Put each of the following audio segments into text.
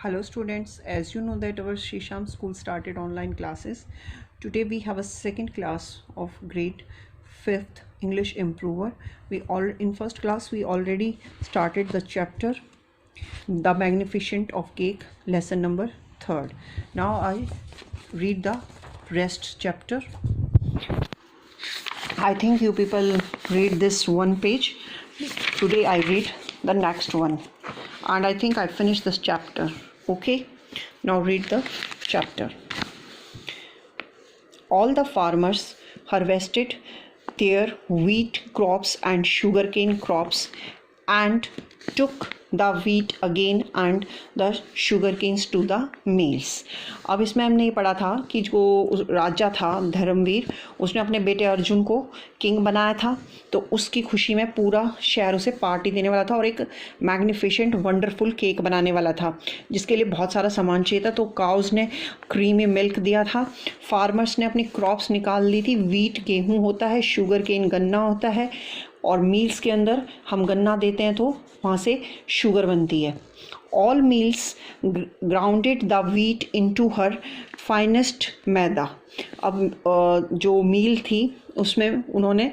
Hello students, as you know that our Shisham school started online classes. Today we have a second class of grade 5th English Improver. In first class we already started the chapter The Magnificent of Cake, lesson number 3rd. Now I read the rest chapter. I think you people read this one page. Today I read the next one. And I think I finished this chapter. Okay, now read the chapter. All the farmers harvested their wheat crops and sugarcane crops and took the wheat again and the sugarcanes to the mills. अब इसमें हमने ये पढ़ा था कि जो राजा था धर्मवीर, उसने अपने बेटे अर्जुन को किंग बनाया था, तो उसकी खुशी में पूरा शहर उसे पार्टी देने वाला था और एक मैग्निफिसेंट वंडरफुल केक बनाने वाला था जिसके लिए बहुत सारा सामान चाहिए था. तो काउज ने क्रीमी मिल्क दिया था, फार्मर्स ने अपनी क्रॉप्स निकाल ली थी. वीट गेहूँ होता है, शुगर केन गन्ना होता है और मील्स के अंदर हम गन्ना देते हैं तो वहाँ से शुगर बनती है. All mills grounded the wheat into her finest maida. अब जो मील थी उसमें उन्होंने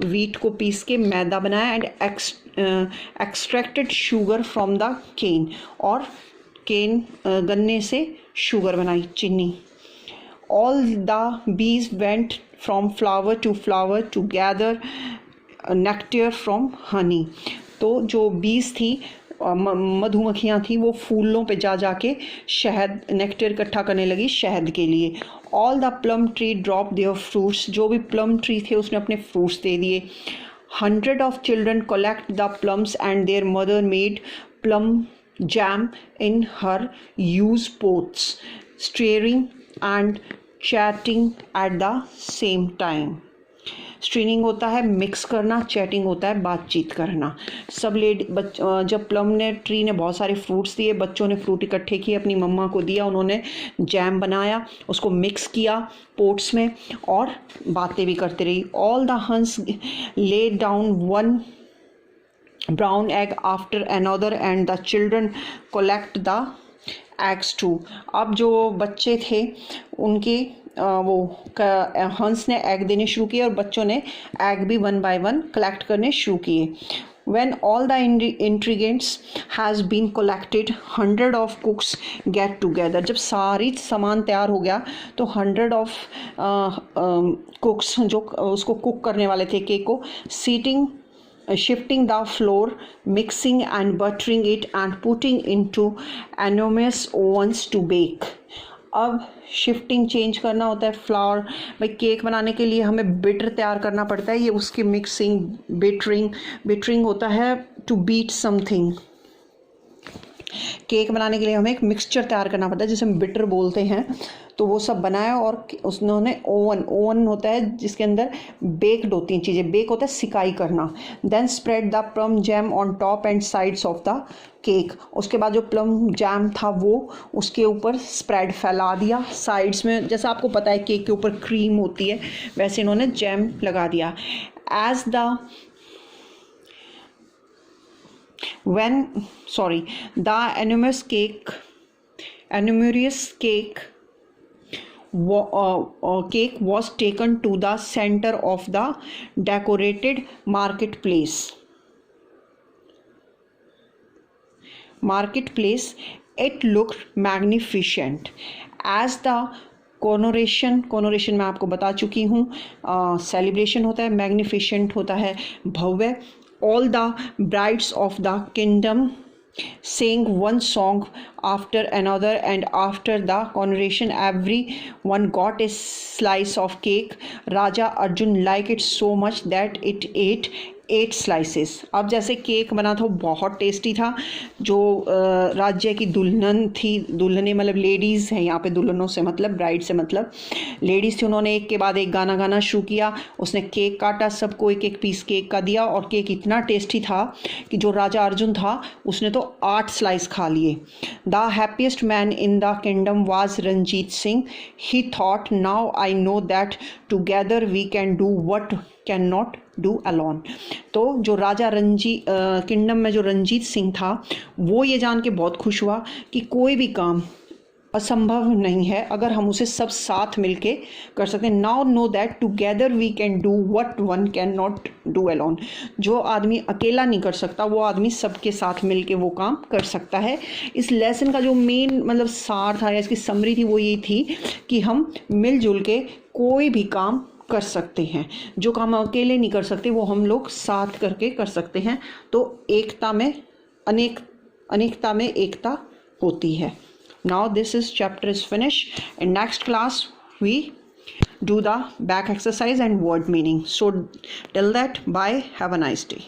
वीट को पीस के मैदा बनाया and extracted sugar from the cane, और केन गन्ने से शुगर बनाई, चीनी. All the bees went from flower to flower to gather nectar from honey. तो जो बीज थी, मधुमक्खियाँ थी, वो फूलों पे जा जाके शहद नेक्टर इकट्ठा करने लगी शहद के लिए. All the plum tree drop their fruits. जो भी प्लम ट्री थे उसने अपने फ्रूट्स दे दिए. 100 of children collect the plums and their mother made plum jam in her used pots, stirring and chatting at the same time. स्ट्रीनिंग होता है mix करना, chatting होता है बातचीत करना. सब जब प्लम ने ट्री ने बहुत सारे फ्रूट्स दिए, बच्चों ने फ्रूट इकट्ठे किए, अपनी मम्मा को दिया, उन्होंने जैम बनाया, उसको मिक्स किया पोट्स में और बातें भी करते रही. All the hens lay down one brown egg after another and the children collect the eggs too. अब जो बच्चे थे उनके हंस ने एग देने शुरू किए और बच्चों ने एग भी वन बाय वन कलेक्ट करने शुरू किए. When all the ingredients has been collected, 100 of cooks get together. जब सारी सामान तैयार हो गया तो 100 of cooks जो उसको कुक करने वाले थे केक को, shifting the flour, mixing and buttering it and putting into enormous ovens to bake. अब शिफ्टिंग चेंज करना होता है फ्लावर. भाई केक बनाने के लिए हमें बिटर तैयार करना पड़ता है, ये उसकी मिक्सिंग, बिटरिंग होता है टू बीट समथिंग. केक बनाने के लिए हमें एक मिक्सचर तैयार करना पड़ता है जिसे हम बिटर बोलते हैं. तो वो सब बनाया और उन्होंने ओवन होता है जिसके अंदर बेक्ड होती हैं चीज़ें. बेक होता है सिकाई करना. Then spread the plum jam on top and sides of the cake. उसके बाद जो प्लम जैम था वो उसके ऊपर स्प्रेड फैला दिया साइड्स में. जैसा आपको पता है केक के ऊपर क्रीम होती है, वैसे इन्होंने जैम लगा दिया. As the the enormous cake was taken to the center of the decorated marketplace. It looked magnificent. As the coronation मैं आपको बता चुकी हूँ, सेलिब्रेशन होता है, मैग्निफिसेंट होता है भव्य. All the brides of the kingdom sang one song after another, and after the coronation everyone got a slice of cake. Raja Arjun liked it so much that it ate 8 slices. अब जैसे cake बना था वो बहुत tasty था. जो राज्य की दुल्हन थी, दुल्हने मतलब लेडीज़ हैं यहाँ पे, दुल्हनों से मतलब ब्राइड से मतलब लेडीज़ थी, उन्होंने एक के बाद एक गाना गाना शुरू किया. उसने केक काटा, सबको एक एक पीस केक का दिया और केक इतना टेस्टी था कि जो राजा अर्जुन था उसने तो 8 स्लाइस खा लिए. The happiest man in the kingdom was Ranjit Singh. He thought, now I know that together we can do what can not do alone. तो जो राजा किंगडम में जो रंजीत सिंह था वो ये जान के बहुत खुश हुआ कि कोई भी काम असंभव नहीं है अगर हम उसे सब साथ मिलके कर सकते हैं। Now know that together we can do what one can not do alone. जो आदमी अकेला नहीं कर सकता वो आदमी सबके साथ मिलके वो काम कर सकता है। इस लेसन का जो मेन मतलब सार था या इसकी समरी थी वो ये थी कि हम मिलजुल के कोई भी काम कर सकते हैं। जो काम अकेले नहीं कर सकते वो हम लोग साथ करके कर सकते हैं। तो एकता में अनेकता में एकता होती है। Now this chapter is finished. In next class we do the back exercise and word meaning. So till that, bye, have a nice day.